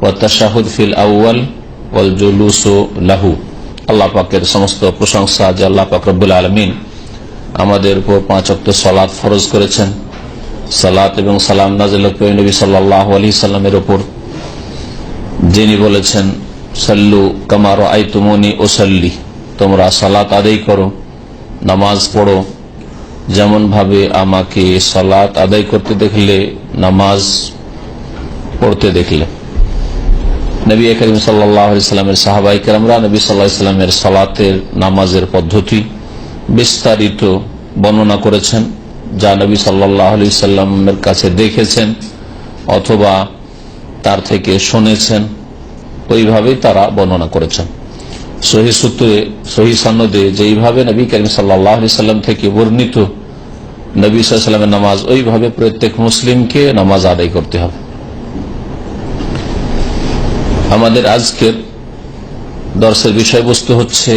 ওয়া তাশাহুদ ফিল আউয়াল ওয়াল জুলুসু লাহু। আল্লাহ পাকের সমস্ত প্রশংসা যে আল্লাহ পাক রব্বুল আলামিন আমাদের উপর 5 ওয়াক্ত সালাত ফরজ করেছেন। সালাত এবং সালাম নাযিল করেন নবী সাল্লাল্লাহু আলাইহি সাল্লামের উপর, যিনি বলেছেন সাল্লু কামা রাআইতুমুনি উসাল্লি, তোমরা সালাত আদায় করো, নামাজ পড়ো যেমন ভাবে আমাকে সালাত আদায় করতে দেখলে, নামাজ পড়তে দেখলে। নবী করিম সাল্লাল্লাহু আলাইহি সাল্লামের সাহাবায়ে কেরামরা নবী সাল্লাল্লাহু আলাইহি সাল্লামের সালাতের নামাজের পদ্ধতি বিস্তারিত বর্ণনা করেছেন, যা নবী সাল্লাল্লাহু আলাইহি সাল্লামের কাছে দেখেছেন অথবা তার থেকে শুনেছেন, ওইভাবেই তারা বর্ণনা করেছেন। সহিহ সূত্রে সহিহ সনদে যেইভাবে নবী করিম সাল্লাল্লাহু আলাইহি সাল্লাম থেকে বর্ণিত নবী সাল্লাল্লাহু আলাইহি সাল্লামের নামাজ, ওইভাবে প্রত্যেক মুসলিমকে নামাজ আদায় করতে হবে। আমাদের আজকের দর্শের বিষয়বস্তু হচ্ছে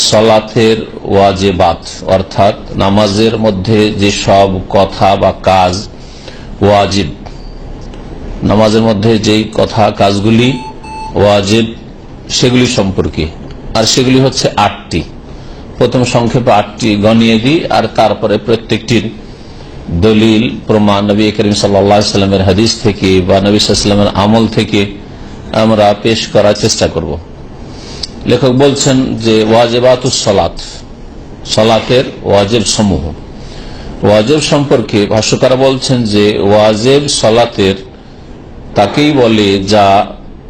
সালাতের ওয়াজিবাত, অর্থাৎ নামাজের মধ্যে যে সব কথা বা কাজ ওয়াজিব, নামাজের মধ্যে যেই কথা কাজগুলি ওয়াজিব সেগুলি সম্পর্কে। আর সেগুলি হচ্ছে 8টি। প্রথম সংক্ষেপে 8টি গণিয়ে দিই, আর তারপরে প্রত্যেকটির দলিল প্রমাণ নবী করিম সাল্লাল্লাহু আলাইহি সাল্লামের হাদিস থেকে বা নবী সাল্লাল্লাহু আলাইহি সাল্লামের আমল থেকে আমরা পেশ করার চেষ্টা করব। লেখক বলছেন যে ওয়াজিবাতুস সালাত, সালাতের ওয়াজিব সমূহ। ওয়াজিব সম্পর্কে ভাষ্যকার বলছেন যে ওয়াজিব সালাতের তাকেই বলে যা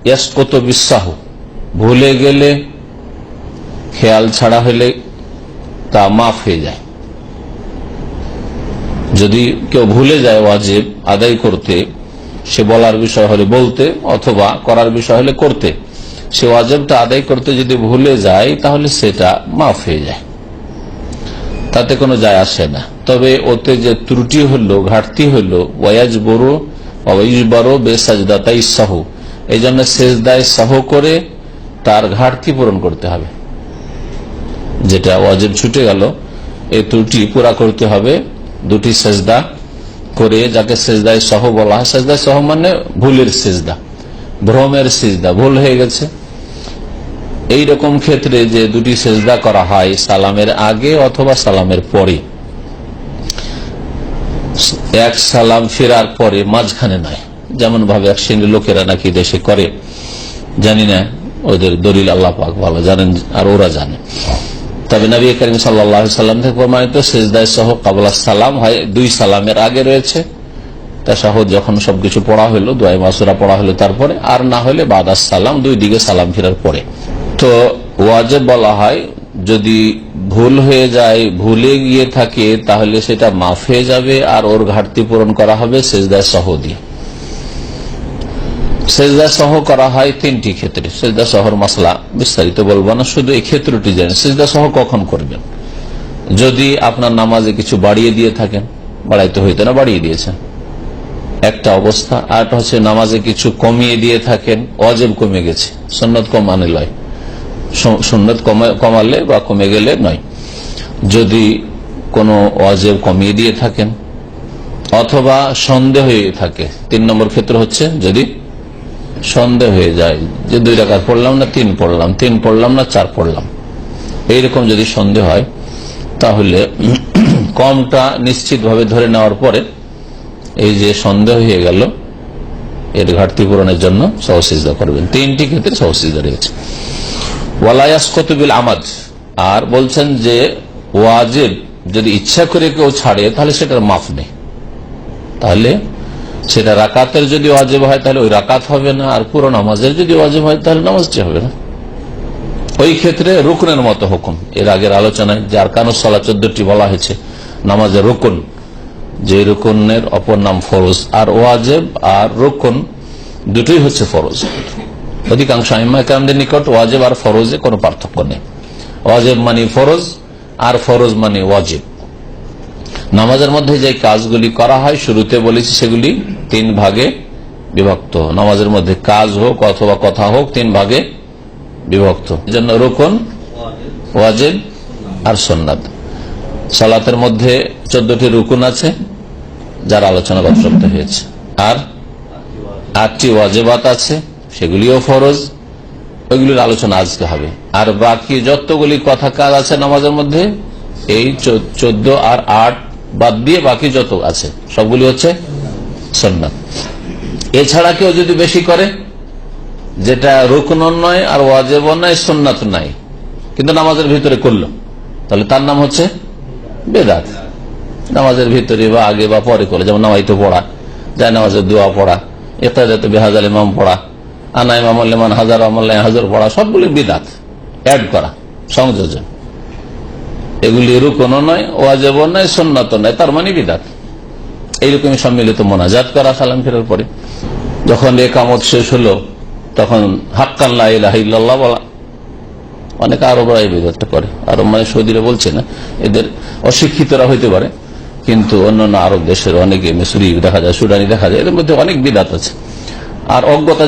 ইয়াসকুতু বিসাহু, ভুলে গেলে, খেয়াল ছাড়া হলে তা মাফ হয়ে যায়। যদি কেউ ভুলে যায় ওয়াজিব আদায় করতে, সে বলার বিষয় হলে বলতে অথবা করার বিষয় হলে করতে, সে ওয়াজিবটা আদায় করতে যদি ভুলে যায় তাহলে সেটা মাফ হয়ে যায়, তাতে কোনো যায় আসে না। তবে ওতে যে ত্রুটি হলো, ঘাটতি হলো, ওয়াজবরু ওয়াইজবারু বেসাজদাতাই সাহু, এই জন্য সেজদায় সাহু করে তার ঘাটতি পূরণ করতে হবে। যেটা ওয়াজিব ছুটে গেল, এই ত্রুটি পুরা করতে হবে 2টি সেজদা করে, যাকে সেজদায় সহ বলা হয়। সেজদায় সহ মানে ভুলের সেজদা, ভ্রমের সেজদা, ভুল হয়ে গেছে। এই রকম ক্ষেত্রে যে 2টি সেজদা করা হয় সালামের আগে অথবা সালামের পরে, এক সালাম ফেরার পরে, মাঝখানে নয়, যেমন ভাবে এক শ্রেণীর লোকেরা নাকি দেশে করে, জানি না, ওদের দলিল আল্লাহ পাক ভালো জানেন আর ওরা জানে। তবে নবী করিম সাল্লাল্লাহু আলাইহি সাল্লাম থেকে প্রমাণিত সেজদায় সহ কাবলা সালাম হয় 2 সালামের আগে রয়েছে, তাশাহুদ যখন সবকিছু পড়া হলো, দোয়া মাসুরা পড়া হলো তারপরে, আর না হলে বাদাস সালাম, 2 দিকে সালাম ফেরার পরে। তো ওয়াজিব বলা হয় যদি ভুল হয়ে যায়, ভুলে গিয়ে থাকে, তাহলে সেটা মাফ হয়ে যাবে আর ওর ঘাটতি পূরণ করা হবে সেজদায় সহ দিয়ে। সেজদা সহ করা হয় 3টি ক্ষেত্রে। সেজদা সহর মাসলা বিস্তারিত বলবো না, শুধু এই ক্ষেত্রটি জানেন। সেজদা সহ কখন করবেন? যদি আপনার নামাজে কিছু বাড়িয়ে দিয়ে থাকেন, বাড়াইতে হইতে না, বাড়িয়ে দিয়েছেন, একটা অবস্থা। আর হচ্ছে নামাজে কিছু কমিয়ে দিয়ে থাকেন, ওয়াজিব কমে গেছে, সুন্নত কমানো নয়, সুন্নত কমালে বা কমে গেলে নয়। যদি কোনো ওয়াজিব কমিয়ে দিয়ে থাকেন অথবা সন্দেহ হয়ে থাকে, 3 নম্বর ক্ষেত্র হচ্ছে যদি সন্দেহ হয়ে যায় যে 2 রাকাত পড়লাম না 3 পড়লাম, 3 পড়লাম না 4 পড়লাম, এইরকম যদি সন্দেহ হয়, তাহলে কমটা নিশ্চিত ভাবে ধরে নেওয়ার পরে এই যে সন্দেহ হয়ে গেল, এর ঘাটতি পূরণের জন্য সহসিজদা করবেন। 3টি ক্ষেত্রে সহসিজদা রয়েছে। ওয়ালা ইয়াসকুতু বিল আমাদ, আর বলছেন যে ওয়াজিব যদি ইচ্ছা করে কেউ ছাড়ে তাহলে সেটার মাফ নেই। তাহলে সেটা রাকাতের যদি ওয়াজিব হয় তাহলে ওই রাকাত হবে না, আর পুরো নামাজের যদি ওয়াজিব হয় তাহলে নামাজটি হবে না। ওই ক্ষেত্রে রুকনের মতো হুকুম, এর আগের আলোচনায় যে আরকানুস সালাত 14টি বলা হয়েছে নামাজের রুকন, যে রুকনের অপর নাম ফরজ। আর ওয়াজিব আর রুকন দুটোই হচ্ছে ফরজ। অধিকাংশ আইম্মা কেরামদের নিকট ওয়াজিব আর ফরজে কোনো পার্থক্য নেই। ওয়াজিব মানে ফরজ আর ফরজ মানে ওয়াজিব। নামাজের মধ্যে যে কাজগুলি করা হয় শুরুতে বলেছি সেগুলি 3 ভাগে বিভক্ত। নামাজের মধ্যে কাজ হোক অথবা কথা হোক 3 ভাগে বিভক্ত। এজন্য রুকন, ওয়াজিব আর সুন্নাত। সালাতের মধ্যে 14টি রুকুন আছে যার আলোচনা গত সপ্তাহে হয়েছে, আর 8টি ওয়াজিবাত আছে, সেগুলিও ফরজ, ওইগুলির আলোচনা আজকে হবে। আর বাকি যতগুলি কথা কাজ আছে নামাজের মধ্যে, এই 14 আর 8 বাদ দিয়ে বাকি যত আছে সবগুলি হচ্ছে সুন্নাত। এছাড়া কেউ যদি বেশি করে, যেটা রুকন নয় আর ওয়াজিব নয়, সুন্নাত নাই, কিন্তু নামাজের ভিতরে করলো, তাহলে তার নাম হচ্ছে বেদাত। নামাজের ভিতরে বা আগে বা পরে করলো, যেমন নামাইতে পড়া, যায় নামাজের দোয়া পড়া, ইক্তাদাতে বিহাজাল ইমাম পড়া, আনা ইমামুল লিমান হাজার আমাল্লাহ হাজার পড়া, সবগুলি বিদাত, অ্যাড করা, সংযোজন। এগুলি রুকন নয়, ওয়াজিব নয়, সুন্নাত নয়, তার মানে বিদাত। এইরকমই সম্মিলিত মোনাজাত করা সালাম ফেরার পরে। যখন ইকামত শেষ হলো তখন হাক্কান লা ইলাহা ইল্লাল্লাহ বলা। অনেক আরবরা এই বিদাতটা করে। আরব মানে সৌদিরা বলছে না, এদের অশিক্ষিতরা হইতে পারে, কিন্তু অন্যান্য আরব দেশের অনেকে, মিশরি দেখা যায়, সুদানি দেখা যায়, এদের মধ্যে অনেক বিদাত আছে। আর অজ্ঞতা